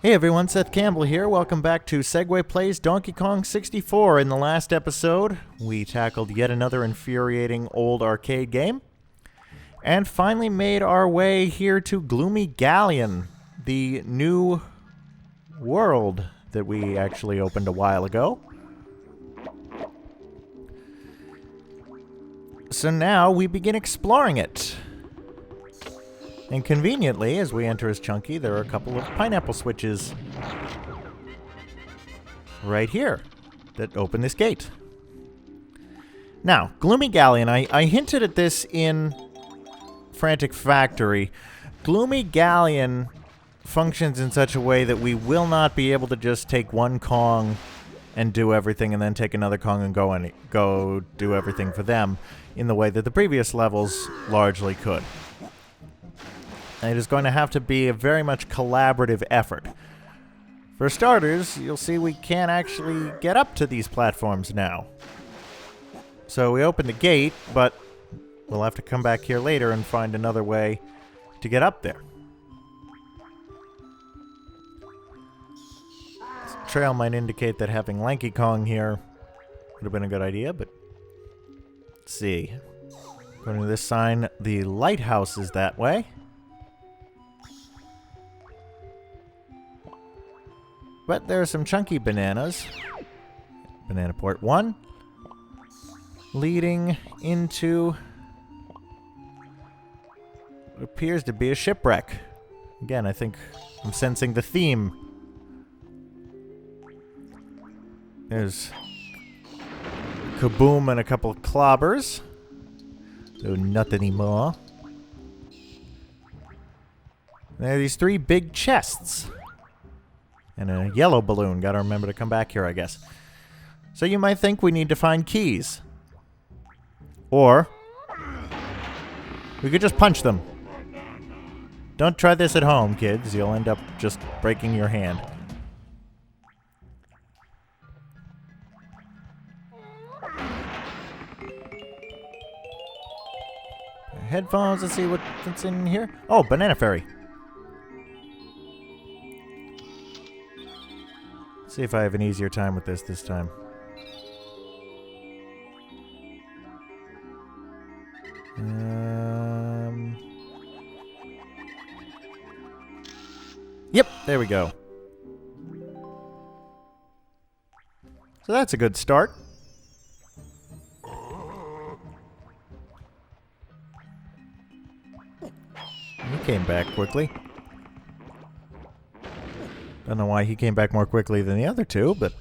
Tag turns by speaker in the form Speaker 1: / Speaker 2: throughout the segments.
Speaker 1: Hey everyone, Seth Campbell here. Welcome back to Segway Plays Donkey Kong 64. In the last episode, we tackled yet another infuriating old arcade game, and finally made our way here to Gloomy Galleon, the new world that we actually opened a while ago. So now we begin exploring it. And conveniently, as we enter as Chunky, there are a couple of pineapple switches right here that open this gate. Now, Gloomy Galleon, I hinted at this in Frantic Factory. Gloomy Galleon functions in such a way that we will not be able to just take one Kong and do everything and then take another Kong and go do everything for them in the way that the previous levels largely could. It is going to have to be a very much collaborative effort. For starters, you'll see we can't actually get up to these platforms now. So we open the gate, but we'll have to come back here later and find another way to get up there. This trail might indicate that having Lanky Kong here would have been a good idea, but let's see. According to this sign, the Lighthouse is that way. But there are some chunky bananas. Banana port 1. Leading into what appears to be a shipwreck. Again, I think I'm sensing the theme. There's Kaboom and a couple of clobbers. So not anymore. There are these 3 big chests. And a yellow balloon. Gotta remember to come back here, I guess. So you might think we need to find keys. Or we could just punch them. Don't try this at home, kids. You'll end up just breaking your hand. Headphones, let's see what's in here. Oh, Banana Fairy. See if I have an easier time with this time. Yep, there we go. So that's a good start. He came back quickly. Don't know why he came back more quickly than the other two, but...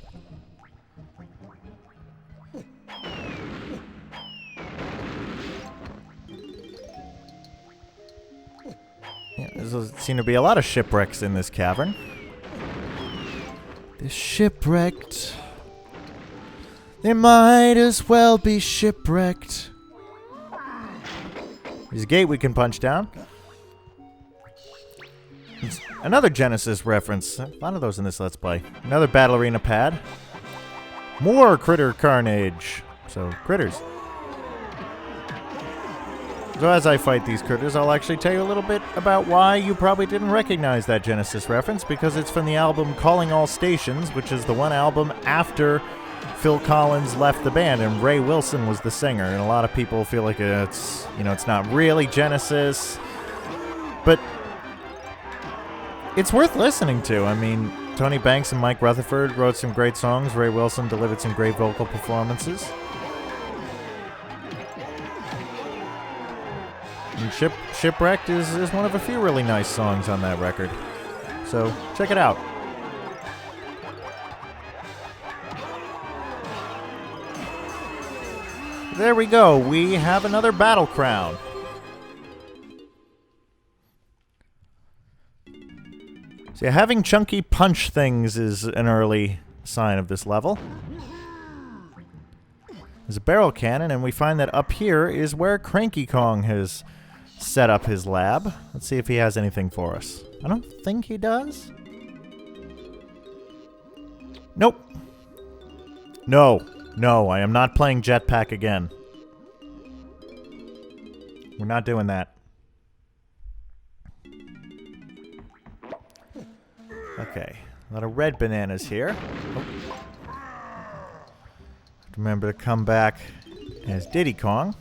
Speaker 1: yeah, there seem to be a lot of shipwrecks in this cavern. They're shipwrecked. They might as well be shipwrecked. There's a gate we can punch down. It's another Genesis reference. A lot of those in this Let's Play. Another Battle Arena pad. More critter carnage. So, critters. So as I fight these critters, I'll actually tell you a little bit about why you probably didn't recognize that Genesis reference, because it's from the album Calling All Stations, which is the one album after Phil Collins left the band, and Ray Wilson was the singer. And a lot of people feel like it's not really Genesis, but it's worth listening to. I mean, Tony Banks and Mike Rutherford wrote some great songs. Ray Wilson delivered some great vocal performances. And Shipwrecked is one of a few really nice songs on that record. So, check it out. There we go. We have another battle crown. See, having Chunky punch things is an early sign of this level. There's a barrel cannon, and we find that up here is where Cranky Kong has set up his lab. Let's see if he has anything for us. I don't think he does. Nope. No, I am not playing Jetpack again. We're not doing that. Okay, a lot of red bananas here. Oh. Remember to come back as Diddy Kong.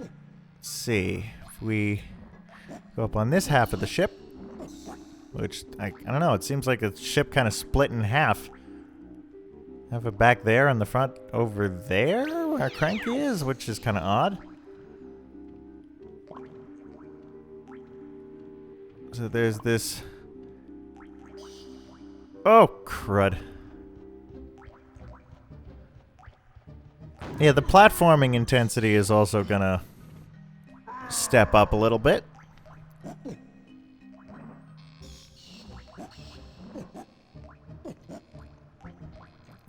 Speaker 1: Let's see if we go up on this half of the ship, which I don't know, it seems like the ship kind of split in half. Have it back there in the front over there where Cranky is, which is kind of odd. So there's this... Oh, crud. Yeah, the platforming intensity is also gonna step up a little bit.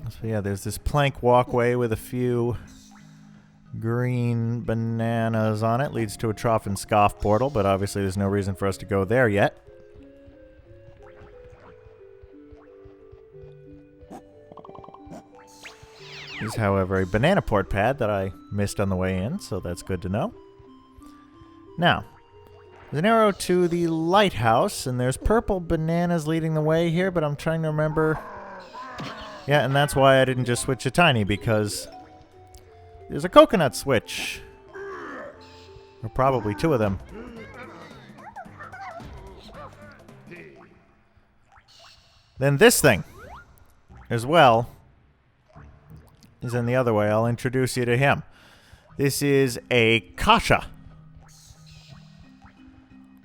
Speaker 1: So yeah, there's this plank walkway with a few green bananas on it. Leads to a trough and scoff portal, but obviously there's no reason for us to go there yet. There's, however, a banana port pad that I missed on the way in, so that's good to know. Now, there's an arrow to the lighthouse, and there's purple bananas leading the way here, but I'm trying to remember... Yeah, and that's why I didn't just switch to Tiny, because there's a coconut switch. Or probably two of them. Then this thing, as well, is in the other way. I'll introduce you to him. This is a Kasha.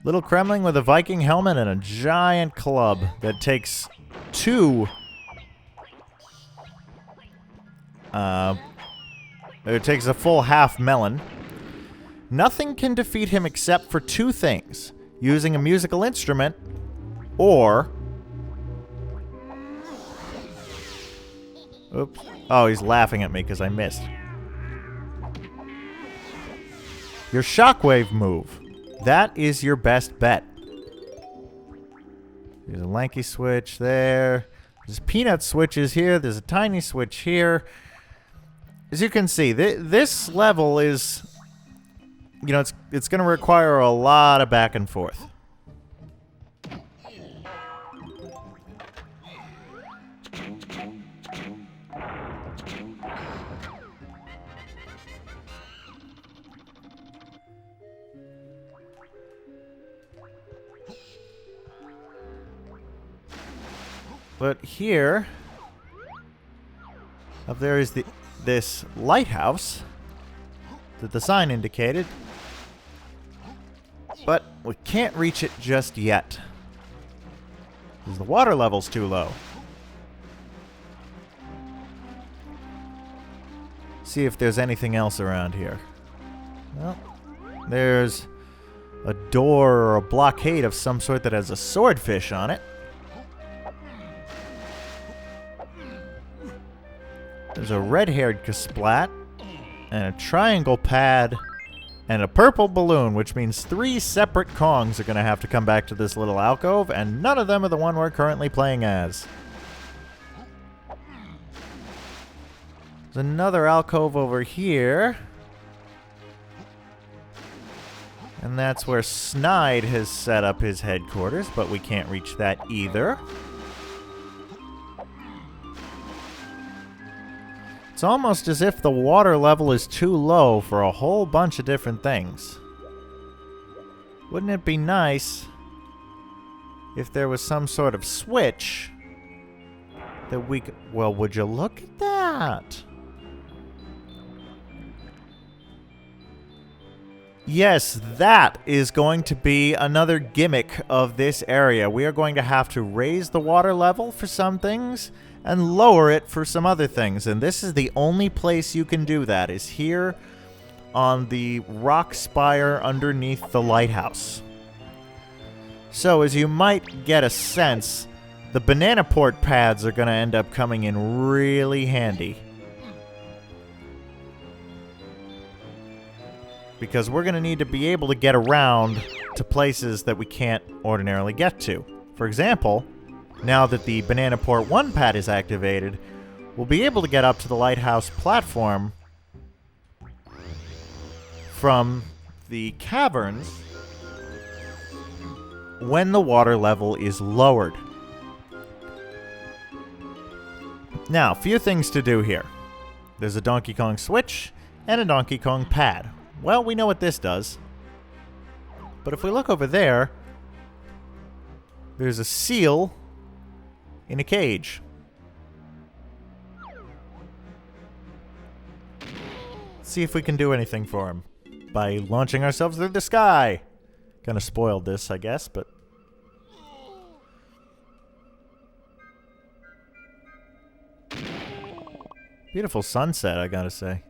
Speaker 1: Little Kremling with a Viking helmet and a giant club that takes two... it takes a full half melon. Nothing can defeat him except for two things. Using a musical instrument, or... Oops. Oh, he's laughing at me because I missed. Your shockwave move. That is your best bet. There's a lanky switch there. There's peanut switches here. There's a tiny switch here. As you can see, this level is, you know, it's going to require a lot of back and forth. But here, up there is this lighthouse that the sign indicated, but we can't reach it just yet because the water level's too low. See if there's anything else around here. Well, there's a door or a blockade of some sort that has a swordfish on it. There's a red-haired Kasplat, and a triangle pad, and a purple balloon, which means 3 separate Kongs are going to have to come back to this little alcove, and none of them are the one we're currently playing as. There's another alcove over here. And that's where Snide has set up his headquarters, but we can't reach that either. It's almost as if the water level is too low for a whole bunch of different things. Wouldn't it be nice if there was some sort of switch that we could... Well, would you look at that? Yes, that is going to be another gimmick of this area. We are going to have to raise the water level for some things and lower it for some other things. And this is the only place you can do that, is here on the rock spire underneath the lighthouse. So, as you might get a sense, the banana port pads are going to end up coming in really handy. Because we're going to need to be able to get around to places that we can't ordinarily get to. For example, now that the Banana Port 1 pad is activated, we'll be able to get up to the lighthouse platform from the caverns when the water level is lowered. Now, a few things to do here. There's a Donkey Kong switch and a Donkey Kong pad. Well, we know what this does. But if we look over there, there's a seal in a cage. Let's see if we can do anything for him by launching ourselves through the sky. Kind of spoiled this, I guess, but... Beautiful sunset, I gotta say.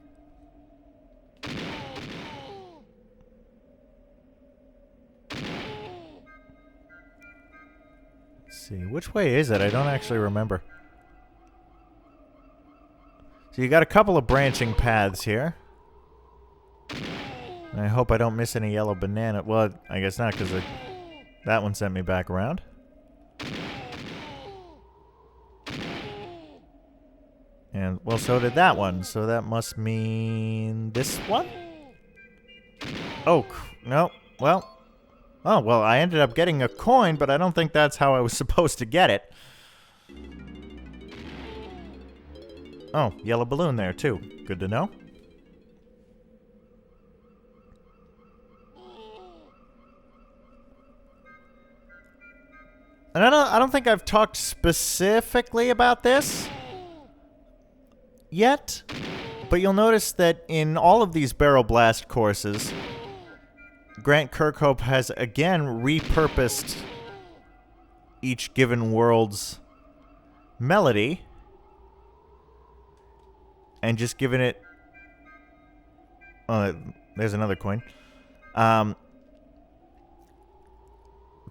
Speaker 1: Let's see, which way is it? I don't actually remember. So you got a couple of branching paths here. And I hope I don't miss any yellow banana. Well, I guess not, because that one sent me back around. And, well, so did that one. So that must mean this one? Oh, no. Well. Oh, well, I ended up getting a coin, but I don't think that's how I was supposed to get it. Oh, yellow balloon there, too. Good to know. And I don't think I've talked specifically about this yet, but you'll notice that in all of these Barrel Blast courses, Grant Kirkhope has again repurposed each given world's melody and just given it... Oh, there's another coin.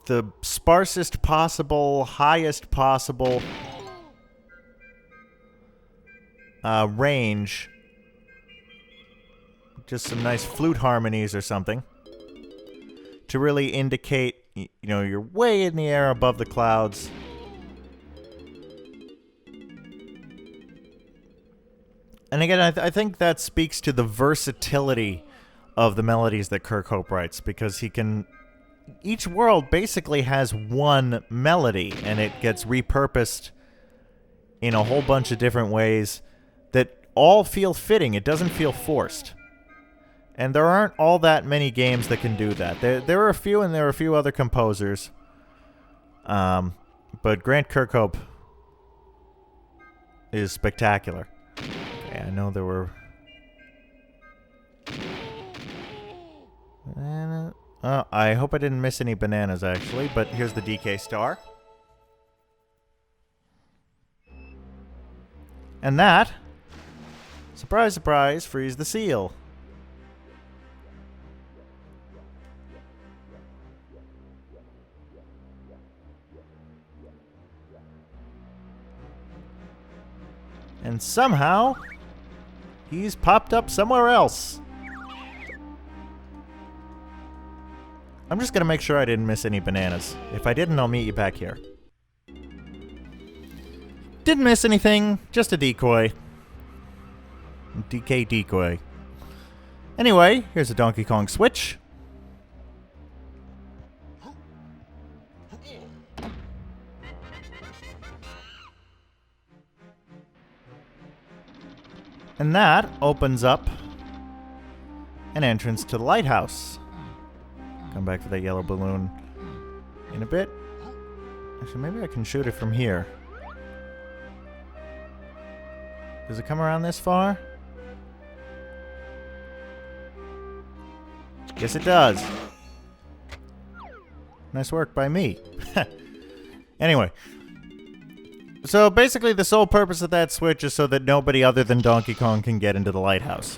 Speaker 1: The sparsest possible, highest possible range. Just some nice flute harmonies or something. To really indicate, you know, you're way in the air above the clouds. And again, I think that speaks to the versatility of the melodies that Kirkhope writes, because he can... Each world basically has one melody, and it gets repurposed in a whole bunch of different ways that all feel fitting. It doesn't feel forced. And there aren't all that many games that can do that. There are a few, and there are a few other composers. But Grant Kirkhope is spectacular. Okay, I know there were... I hope I didn't miss any bananas, actually, but here's the DK star. And that, surprise, surprise, frees the seal. And somehow, he's popped up somewhere else. I'm just gonna make sure I didn't miss any bananas. If I didn't, I'll meet you back here. Didn't miss anything, just a decoy. DK decoy. Anyway, here's a Donkey Kong switch. And that opens up an entrance to the lighthouse. Come back for that yellow balloon in a bit. Actually, maybe I can shoot it from here. Does it come around this far? Yes, it does. Nice work by me. Anyway. So basically the sole purpose of that switch is so that nobody other than Donkey Kong can get into the lighthouse.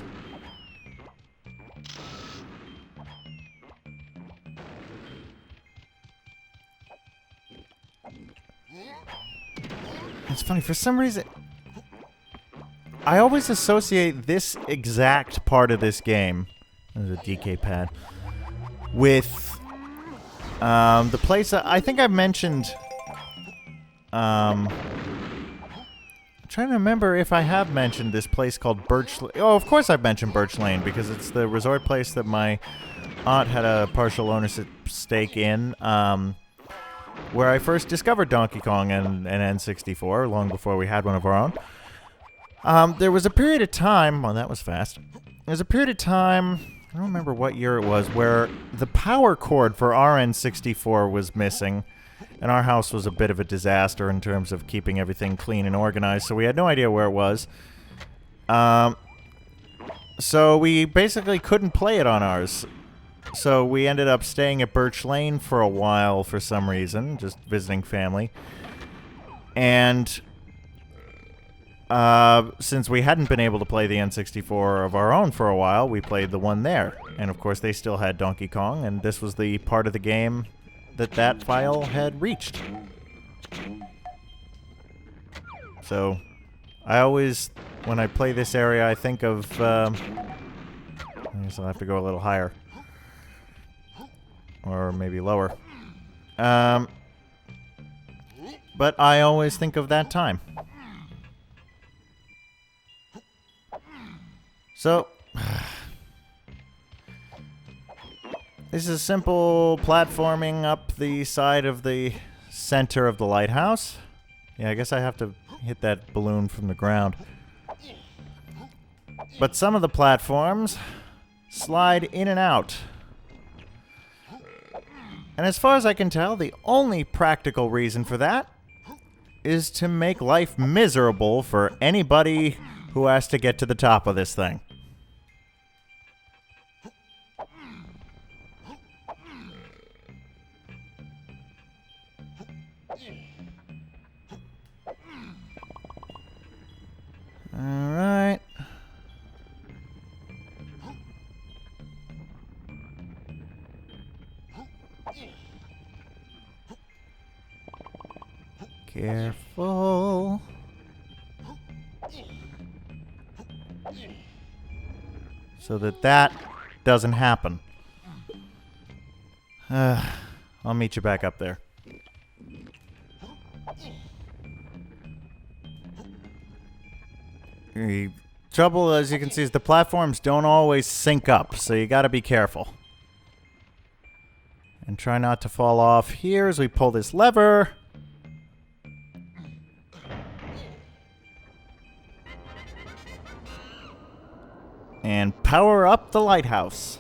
Speaker 1: It's funny, for some reason, I always associate this exact part of this game, there's a DK pad, with the place I think I've mentioned, I'm trying trying to remember if I have mentioned this place called Birch Lane. Oh, of course I've mentioned Birch Lane, because it's the resort place that my aunt had a partial ownership stake in, where I first discovered Donkey Kong and N64, long before we had one of our own. There was a period of time... Well, that was fast. There was a period of time... I don't remember what year it was, where the power cord for our N64 was missing, and our house was a bit of a disaster in terms of keeping everything clean and organized, so we had no idea where it was. So we basically couldn't play it on ours. So we ended up staying at Birch Lane for a while for some reason, just visiting family. And since we hadn't been able to play the N64 of our own for a while, we played the one there. And of course they still had Donkey Kong, and this was the part of the game that file had reached. So I always, when I play this area, I think of... I guess I'll have to go a little higher. Or maybe lower. But I always think of that time. So, this is simple platforming up the side of the center of the lighthouse. Yeah, I guess I have to hit that balloon from the ground. But some of the platforms slide in and out. And as far as I can tell, the only practical reason for that is to make life miserable for anybody who has to get to the top of this thing. Alright. Careful. So that doesn't happen. I'll meet you back up there. The trouble, as you can see, is the platforms don't always sync up, so you gotta be careful. And try not to fall off here as we pull this lever. And power up the lighthouse.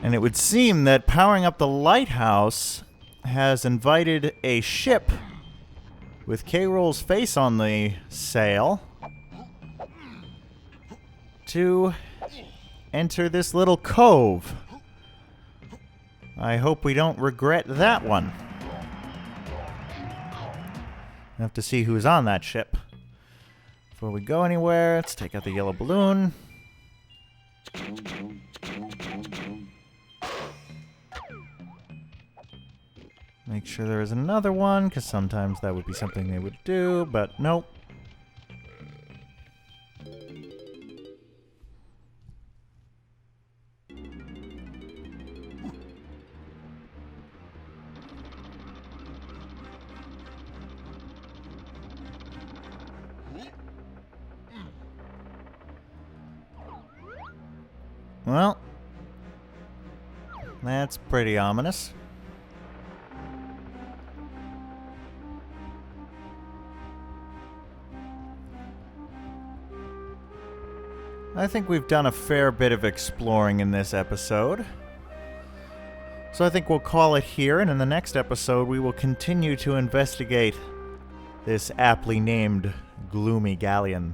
Speaker 1: And it would seem that powering up the lighthouse has invited a ship with K. Rool's face on the sail to enter this little cove. I hope we don't regret that one. We'll have to see who's on that ship. Before we go anywhere, let's take out the yellow balloon. Make sure there is another one, because sometimes that would be something they would do, but nope. Well, that's pretty ominous. I think we've done a fair bit of exploring in this episode. So I think we'll call it here, and in the next episode we will continue to investigate this aptly named Gloomy Galleon.